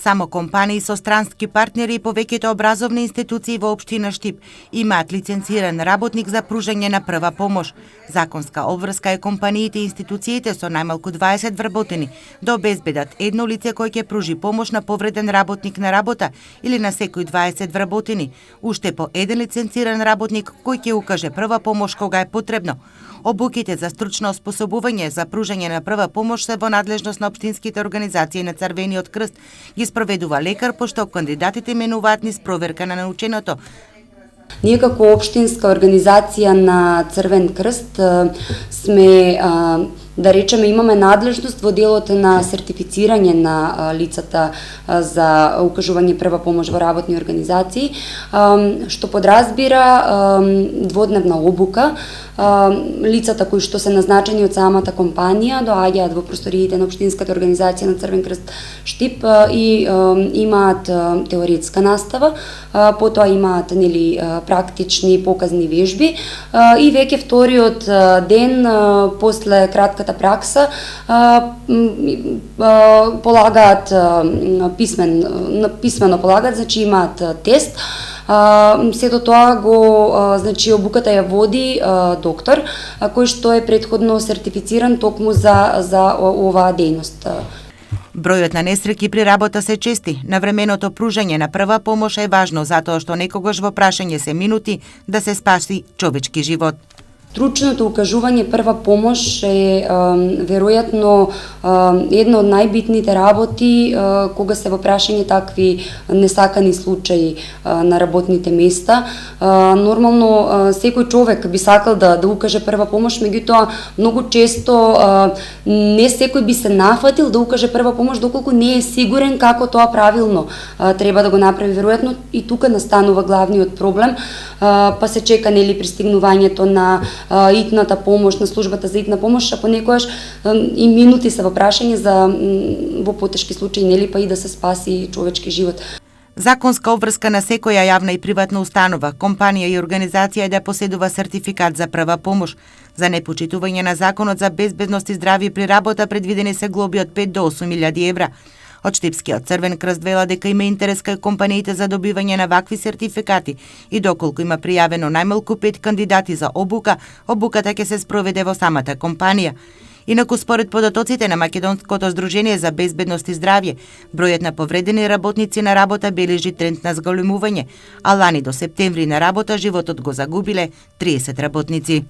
Само компании со странски партнери и повеќето образовни институции во општина Штип имаат лиценциран работник за пружање на прва помош. Законска обврска е компаниите и институциите со најмалку 20 вработени да обезбедат едно лице кој ќе пружи помош на повреден работник на работа или на секој 20 вработени, уште по еден лиценциран работник кој ќе укаже прва помош кога е потребно. Обуките за стручно оспособување за пружање на прва помош се во надлежност на општинските организации на Црвениот крст. Ги спроведува лекар, пошто кандидатите менуваат низ проверка на наученото. Ние како општинска организација на Црвен крст сме, да речеме, имаме надлежност во делот на сертифицирање на лицата за укажување прва помош во работни организации, што подразбира дводневна обука. Лицата кои што се назначени од самата компанија доаѓаат во просториите на општинската организација на Црвен крст Штип и имаат теоретска настава, потоа имаат практични показни вежби и веќе вториот ден после кратката пракса полагаат писмено полагаат, значи имаат тест. Сето тоа значи обуката ја води доктор кој што е претходно сертифициран токму за оваа дејност. Бројот на несреќи при работа се чести. Навременото пружање на прва помош е важно затоа што некогаш во прашање се минути да се спаси човечки живот. Стручното укажување прва помош е веројатно една од најбитните работи кога се во прашање такви несакани случаи на работните места. Нормално секој човек би сакал да укаже прва помош, меѓутоа многу често не секој би се нафатил да укаже прва помош доколку не е сигурен како тоа правилно треба да го направи. Веројатно и тука настанува главниот проблем, па се чека пристигнувањето на итната помош, на службата за итна помош, а понекогаш и минути се во прашање за во потешки случаи, па и да се спаси човечки живот. Законска обврска на секоја јавна и приватна установа, компанија и организација е да поседува сертификат за прва помош. За непочитување на законот за безбедност и здравје при работа предвидени се глоби од 5 до 8.000 евра. Од Штипскиот Црвен крст вела дека има интерес кај компаниите за добивање на вакви сертификати и доколку има пријавено најмалку 5 кандидати за обука, обуката ќе се спроведе во самата компанија. Инаку според податоците на Македонското здружение за безбедност и здравје, бројот на повредени работници на работа бележи тренд на зголемување, а лани до септември на работа животот го загубиле 30 работници.